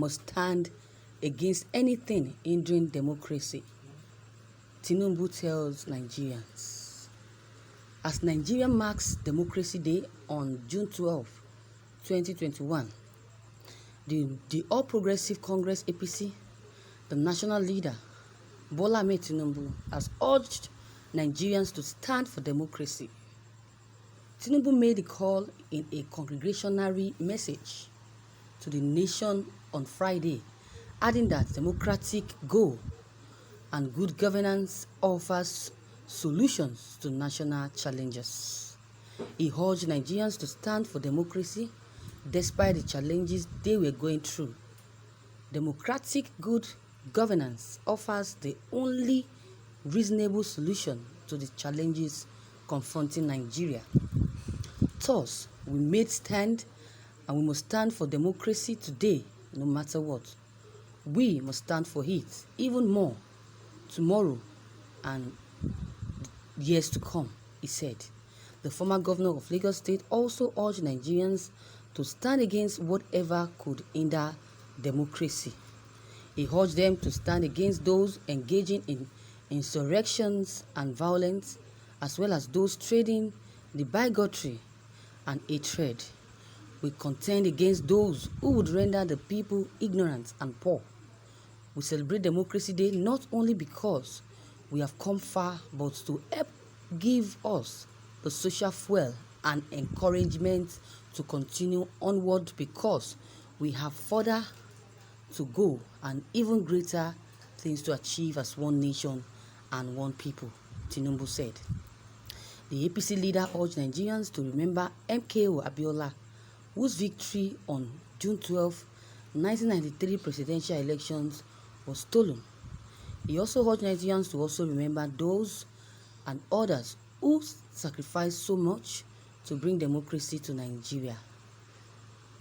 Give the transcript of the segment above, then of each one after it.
must stand against anything hindering democracy. Tinubu tells Nigerians. As Nigeria marks Democracy Day on June 12, 2021, the All Progressive Congress APC, the national leader, Bola Ahmed Tinubu, has urged Nigerians to stand for democracy. Tinubu made the call in a congregational message to the nation on Friday, adding that democratic goal and good governance offers solutions to national challenges. He urged Nigerians to stand for democracy despite the challenges they were going through. Democratic good governance offers the only reasonable solution to the challenges confronting Nigeria. Thus, we made stand and we must stand for democracy today, no matter what. We must stand for it even more tomorrow and years to come, he said. The former governor of Lagos State also urged Nigerians to stand against whatever could hinder democracy. He urged them to stand against those engaging in insurrections and violence, as well as those trading the bigotry and hatred. We contend against those who would render the people ignorant and poor. We celebrate Democracy Day not only because we have come far, but to help give us the social fuel and encouragement to continue onward, because we have further to go and even greater things to achieve as one nation and one people, Tinubu said. The APC leader urged Nigerians to remember MKO Abiola, whose victory on June 12, 1993 presidential elections was stolen. He also urged Nigerians to also remember those and others who sacrificed so much to bring democracy to Nigeria.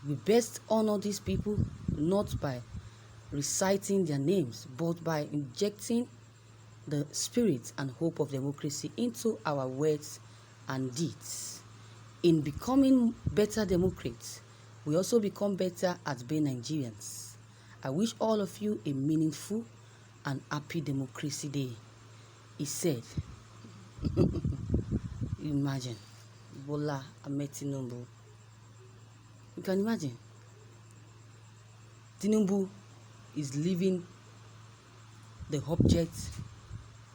We best honor these people not by reciting their names, but by injecting the spirit and hope of democracy into our words and deeds. In becoming better Democrats, we also become better at being Nigerians. I wish all of you a meaningful and happy Democracy Day, he said. Imagine, Bola Ahmed Tinubu. You can imagine. Tinubu is leaving the object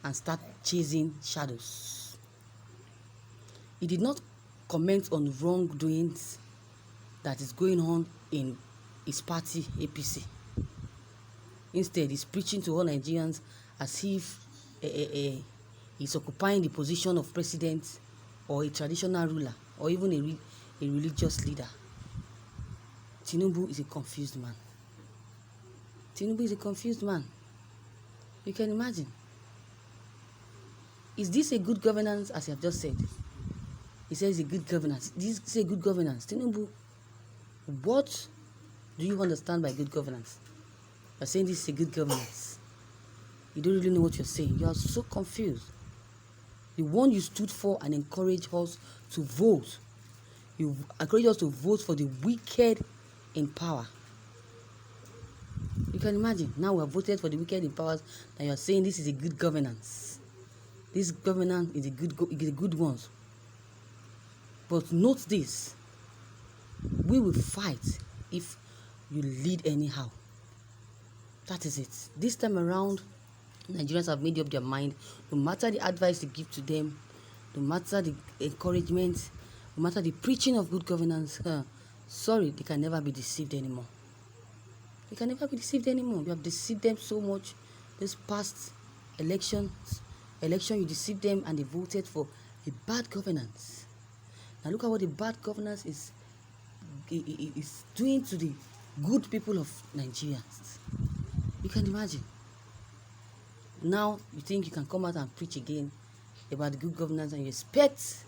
and start chasing shadows. He did not comment on wrongdoings that is going on in his party, APC. Instead, he's preaching to all Nigerians as if he's occupying the position of president or a traditional ruler or even a religious leader. Tinubu is a confused man. Tinubu is a confused man. You can imagine. Is this a good governance, as I have just said? He says a good governance. This is a good governance. Tinubu, what do you understand by good governance? You're saying this is a good governance. You don't really know what you're saying. You are so confused. The one you stood for and encouraged us to vote. You encouraged us to vote for the wicked in power. You can imagine. Now we have voted for the wicked in power, and you are saying this is a good governance. This governance is a good one. But note this. We will fight if you lead anyhow. That is it. This time around, Nigerians have made up their mind. No matter the advice you give to them, no matter the encouragement, no matter the preaching of good governance, sorry, they can never be deceived anymore. They can never be deceived anymore. You have deceived them so much. This past election, you deceived them and they voted for a bad governance. Now look at what the bad governance is doing to the good people of Nigerians. You can imagine. Now you think you can come out and preach again about the good governance and you expect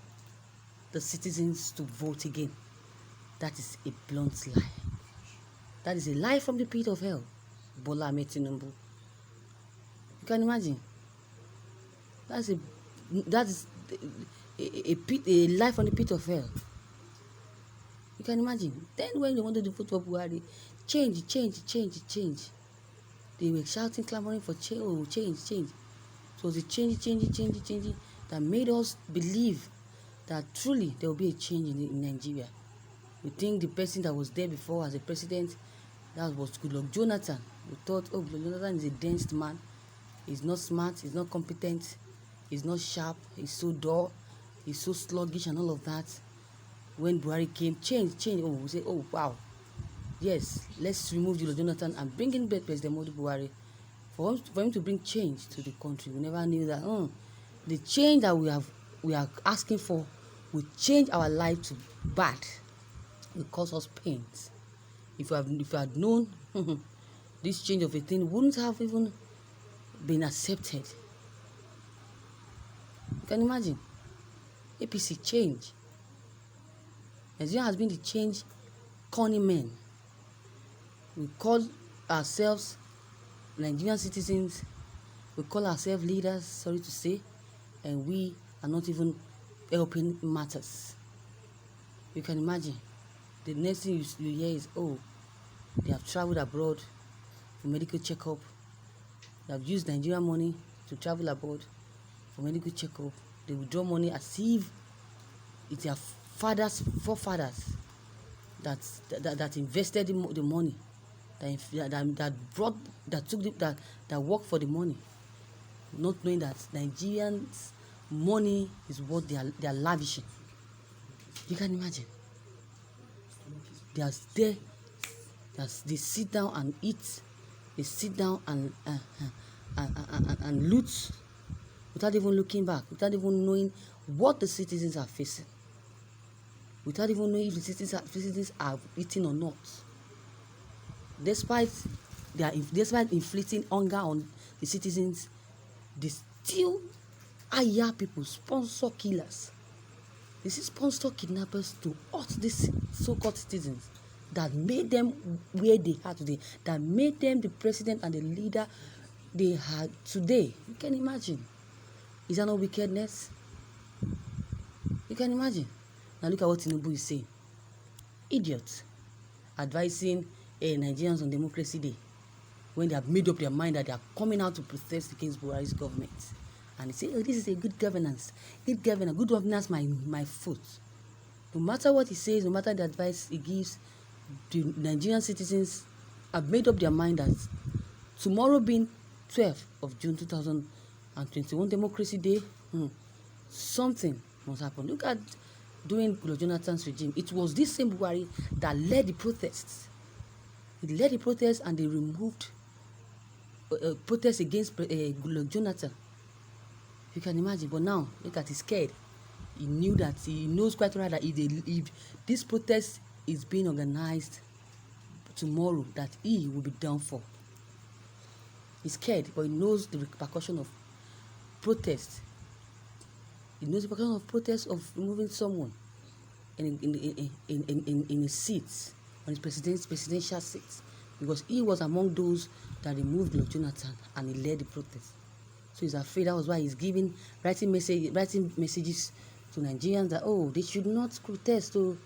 the citizens to vote again. That is a blunt lie. That is a lie from the pit of hell. Bola Ahmed Tinubu. You can imagine. That is a lie from the pit of hell. You can imagine. Then when they wanted to vote for Buhari, change, change, change, change. They were shouting, clamoring for change. Oh, change, change. It was the change that made us believe that truly there will be a change in Nigeria. We think the person that was there before as a president, that was Goodluck Jonathan. We thought, oh, Goodluck Jonathan is a dense man. He's not smart, he's not competent, he's not sharp, he's so dull, he's so sluggish and all of that. When Buhari came, change. Oh, we say, oh, wow. Yes, let's remove Goodluck Jonathan and bring in President Buhari. For him to bring change to the country. We never knew that the change that we are asking for will change our life to bad. Will cause us pains. If you had known this change of a thing wouldn't have even been accepted. You can imagine. APC change. Nigeria has been the change cunning men. We call ourselves Nigerian citizens, we call ourselves leaders, sorry to say, and we are not even helping matters. You can imagine. The next thing you hear is, oh, they have traveled abroad for medical checkup. They have used Nigerian money to travel abroad for medical checkup. They withdraw money as if it's their forefathers that invested the money. That work for the money, not knowing that Nigerians' money is what they are lavishing. You can imagine. They sit down and eat. They sit down and loot without even looking back, without even knowing what the citizens are facing, without even knowing if the citizens are eating or not. Despite inflicting hunger on the citizens, they still hire people, sponsor killers. They sponsor kidnappers to hurt these so-called citizens that made them where they are today, that made them the president and the leader they had today. You can imagine. Is that not wickedness? You can imagine. Now look at what Tinubu is saying. Idiot. Advising Nigerians on Democracy Day, when they have made up their mind that they are coming out to protest against Buhari's government, and they say, oh, this is a good governance, good governance, my foot. No matter what he says, no matter the advice he gives, the Nigerian citizens have made up their mind that tomorrow being 12th of June 2021, Democracy Day, something must happen. Look at during Goodluck Jonathan's regime, it was this same Buhari that led the protests. He led the protests and they removed protests against Goodluck Jonathan. You can imagine. But now, look at, he's scared. He knows quite right that if this protest is being organized tomorrow, that he will be done for. He's scared, but he knows the repercussion of protest. He knows the repercussion of protest of removing someone in a seat, on his presidential seat, because he was among those that removed Goodluck Jonathan and he led the protest. So he's afraid. That was why he's writing messages to Nigerians that, oh, they should not protest. So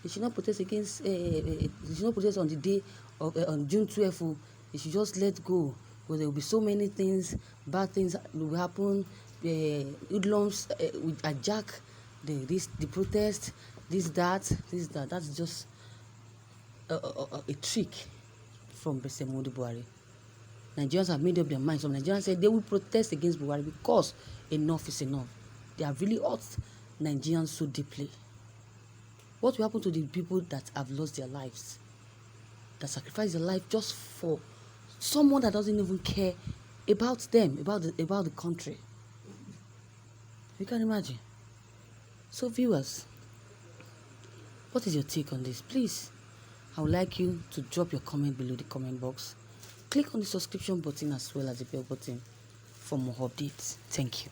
they should not protest against. They should not protest on the day of on June 12th. They should just let go, because there will be so many things, bad things will happen. Hoodlums will hijack the protest. This that. That's just a trick from President Buhari. Nigerians have made up their minds. Some Nigerians said they will protest against Buhari because enough is enough. They have really hurt Nigerians so deeply. What will happen to the people that have lost their lives, that sacrificed their life just for someone that doesn't even care about them, about the country? You can imagine. So viewers, what is your take on this? Please, I would like you to drop your comment below the comment box. Click on the subscription button as well as the bell button for more updates. Thank you.